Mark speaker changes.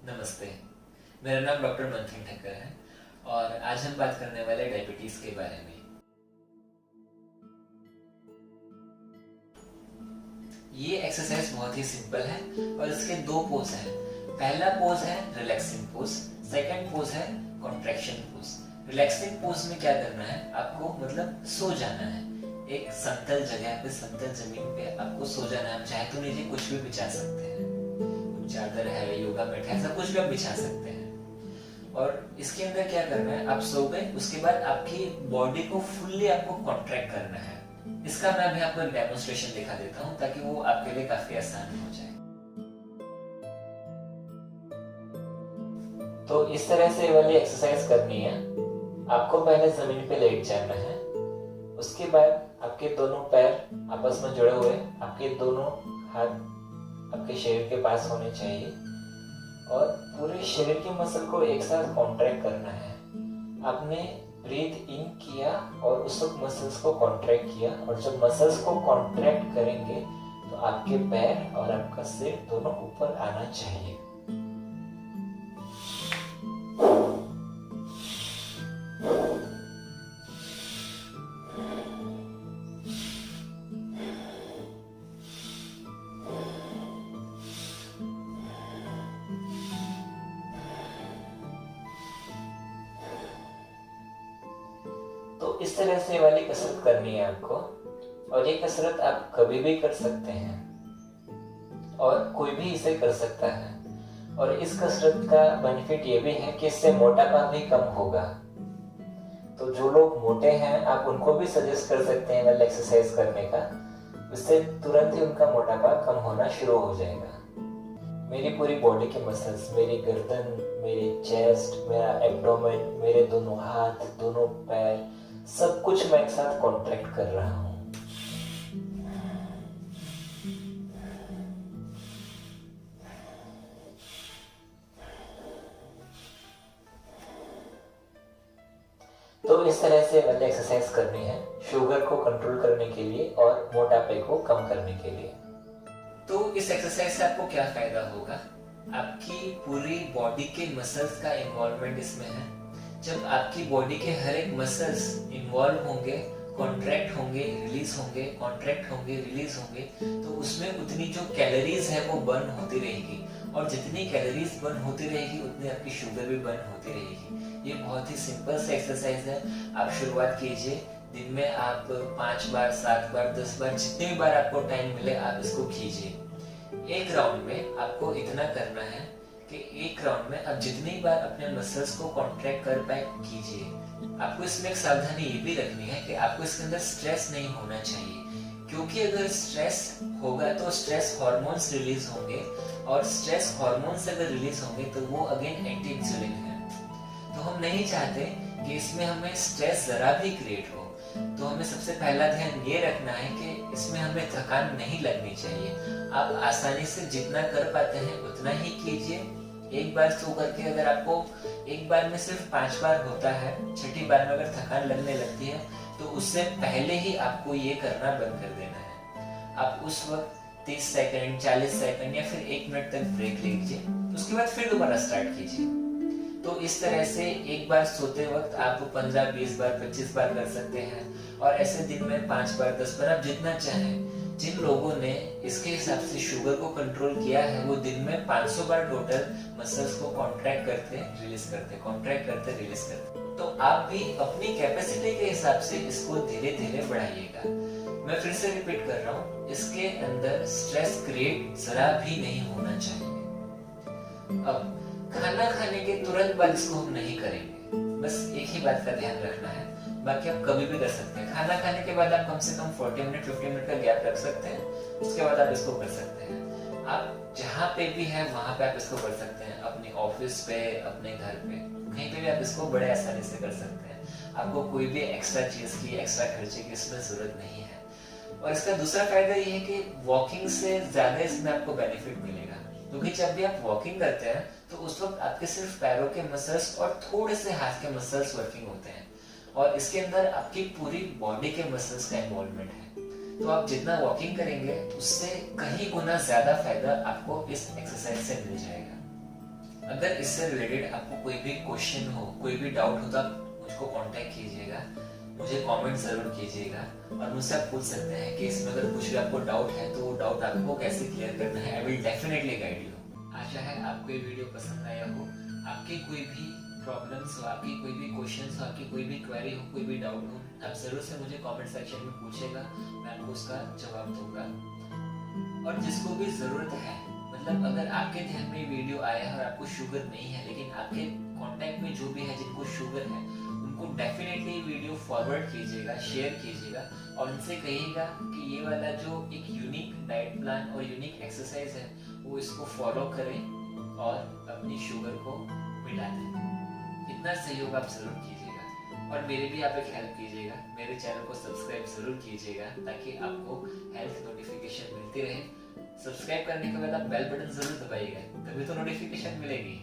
Speaker 1: नमस्ते, मेरा नाम डॉक्टर मंथन ठक्कर है और आज हम बात करने वाले डायबिटीज के बारे में। ये एक्सरसाइज बहुत ही सिंपल है और इसके दो पोज हैं। पहला पोज है रिलैक्सिंग पोज, सेकंड पोज है कॉन्ट्रैक्शन पोज। रिलैक्सिंग पोज में क्या करना है, आपको मतलब सो जाना है। एक समतल जगह पे, समतल जमीन पे आपको सो जाना है। आप चाहे तो नीचे कुछ भी बिछा सकते हैं, चादर है, योगा मैट है, ऐसा कुछ भी आप बिछा सकते हैं। और इसके अंदर क्या करना है, आप सो गए, उसके बाद आपकी बॉडी को फुल्ली आपको कॉन्ट्रैक्ट करना है। इसका मैं अभी आपको एक डेमोन्स्ट्रेशन दिखा देता हूँ ताकि वो आपके लिए काफी आसान हो जाए। तो इस तरह से वाली एक्सरसाइज करनी है। आपको पहले जमीन पे लेट जाना है, उसके बाद आपके दोनों पैर आपस में जुड़े हुए, आपके दोनों हाथ आपके शरीर के पास होने चाहिए और पूरे शरीर की मसल को एक साथ कॉन्ट्रैक्ट करना है। आपने ब्रीथ इन किया और उस वक्त मसल्स को कॉन्ट्रैक्ट किया, और जब मसल्स को कॉन्ट्रैक्ट करेंगे तो आपके पैर और आपका सिर दोनों ऊपर आना चाहिए। तो इस तरह से वाली कसरत करनी है आपको, और ये कसरत आप कभी भी कर सकते हैं और कोई भी इसे कर सकता है। और इस कसरत का बेनिफिट ये भी है कि इससे मोटापा भी कम होगा। तो जो लोग मोटे हैं आप उनको भी सजेस्ट कर सकते हैं वाली एक्सरसाइज करने का, इससे तुरंत ही उनका मोटापा कम होना शुरू हो जाएगा। मेरी पूरी बॉडी के मसल्स, मेरी गर्दन, मेरी चेस्ट, मेरा एब्डोमेन, मेरे दोनों हाथ, दोनों पैर, सब कुछ मैं एक साथ कॉन्ट्रैक्ट कर रहा हूं। तो इस तरह से वाली एक्सरसाइज करनी है शुगर को कंट्रोल करने के लिए और मोटापे को कम करने के लिए। तो इस एक्सरसाइज से आपको क्या फायदा होगा, आपकी पूरी बॉडी के मसल्स का इन्वॉल्वमेंट इसमें है। जब आपकी बॉडी के हर एक मसल्स इन्वॉल्व होंगे, कॉन्ट्रैक्ट होंगे, रिलीज होंगे, कॉन्ट्रैक्ट होंगे, रिलीज होंगे, तो उसमें उतनी जो कैलोरीज है वो बर्न होती रहेगी, और जितनी कैलोरीज बर्न होती रहेगी उतनी आपकी शुगर भी बर्न होती रहेगी। ये बहुत ही सिंपल सा एक्सरसाइज है। आप शुरुआत कीजिए, दिन में आप 5 बार, 7 बार, 10 बार, जितने भी बार आपको टाइम मिले आप इसको कीजिए। एक राउंड में आपको इतना करना है कि एक राउंड में आप जितनी बार अपने मसल्स को कॉन्ट्रैक्ट कर पाए कीजिए। आपको इसमें एक सावधानी ये भी रखनी है कि आपको इसके अंदर स्ट्रेस नहीं होना चाहिए, क्योंकि अगर स्ट्रेस होगा तो स्ट्रेस हार्मोन्स रिलीज होंगे, और स्ट्रेस हार्मोन्स अगर रिलीज होंगे तो वो अगेन एंटी इंसुलिन है। तो हम नहीं चाहते कि इसमें हमें स्ट्रेस जरा भी क्रिएट हो। तो हमें सबसे पहला ध्यान ये रखना है कि इसमें हमें थकान नहीं लगनी चाहिए। आप आसानी से जितना कर पाते हैं उतना ही कीजिए। एक बार सो करके अगर आपको एक बार में सिर्फ 5 बार होता है, छठी बार में अगर थकान लगने लगती है तो उससे पहले ही आपको ये करना बंद कर देना है। आप उस वक्त 30 सेकंड, 40 सेकंड या फिर 1 मिनट तक ब्रेक लीजिए, उसके बाद फिर दोबारा स्टार्ट कीजिए। तो इस तरह से एक बार सोते वक्त आप 15, 20 बार, 25 बार कर सकते हैं, और ऐसे दिन में 5 बार, 10 बार, आप जितना चाहें। जिन लोगों ने इसके हिसाब से शुगर को कंट्रोल किया है वो दिन में 500 बार टोटल मसल्स को कॉन्ट्रैक्ट करते, रिलीज करते, कॉन्ट्रैक्ट करते, रिलीज करते। तो आप भी अपनी कैपेसिटी के हिसाब से इसको धीरे धीरे बढ़ाइएगा। मैं फिर से रिपीट कर रहा हूँ, इसके अंदर स्ट्रेस क्रिएट जरा भी नहीं होना चाहिए। अब खाना खाने के तुरंत बाद इसको हम नहीं करेंगे, बस एक ही बात का ध्यान रखना है। बाकी आप कभी भी कर सकते हैं। खाना खाने के बाद आप कम से कम 40 मिनट, 50 मिनट का गैप रख सकते हैं, उसके बाद आप इसको कर सकते हैं। आप जहाँ पे भी हैं वहां पे आप इसको कर सकते हैं, अपने ऑफिस पे, अपने घर पे, कहीं पे भी आप इसको बड़े आसानी से कर सकते हैं। आपको कोई भी एक्स्ट्रा चीज की, एक्स्ट्रा खर्चे की इसमें जरूरत नहीं है। और इसका दूसरा फायदा ये है कि वॉकिंग से ज्यादा इसमें आपको बेनिफिट मिलेगा, क्योंकि जब भी आप वॉकिंग करते हैं तो उस वक्त आपके सिर्फ पैरों के मसल्स और थोड़े से हाथ के मसल्स वर्किंग होते हैं, और इसके अंदर आपकी पूरी बॉडी के मसल्स का इन्वॉल्वमेंट है। तो आप जितना वॉकिंग करेंगे उससे कहीं गुना ज्यादा फायदा आपको इस एक्सरसाइज से मिल जाएगा। अगर इससे रिलेटेड आपको कोई भी क्वेश्चन हो, कोई भी डाउट हो, तो आप मुझको कांटेक्ट कीजिएगा, मुझे कमेंट जरूर कीजिएगा और मुझसे आप पूछ सकते हैं कि इसमें अगर कुछ भी आपको डाउट है तो वो डाउट आपको कैसे क्लियर करना है। I will definitely guide you. आशा है आपको ये वीडियो पसंद आया हो। आपकी कोई भी प्रॉब्लम्स हो, आपकी कोई भी क्वेश्चंस हो, आपकी कोई भी क्वेरी हो, कोई भी डाउट हो, आप जरूर से मुझे कमेंट सेक्शन में पूछेगा, मैं आपको उसका जवाब दूंगा। और जिसको भी जरूरत है, मतलब अगर आपके ध्यान में वीडियो आया है और आपको शुगर नहीं है, लेकिन आपके कांटेक्ट में जो भी है जिनको शुगर है, उनको डेफिनेटली वीडियो फॉरवर्ड कीजिएगा, शेयर कीजिएगा और उनसे कहिएगा कि ये वाला जो एक यूनिक डाइट प्लान और यूनिक एक्सरसाइज है वो इसको फॉलो करें और अपनी शुगर को मिटा दें। इतना सहयोग आप जरूर कीजिएगा और मेरे भी आप एक हेल्प कीजिएगा, मेरे चैनल को सब्सक्राइब जरूर कीजिएगा ताकि आपको हेल्थ नोटिफिकेशन मिलती रहे। सब्सक्राइब करने के बाद आप बेल बटन जरूर दबाइएगा, तभी तो नोटिफिकेशन मिलेगी।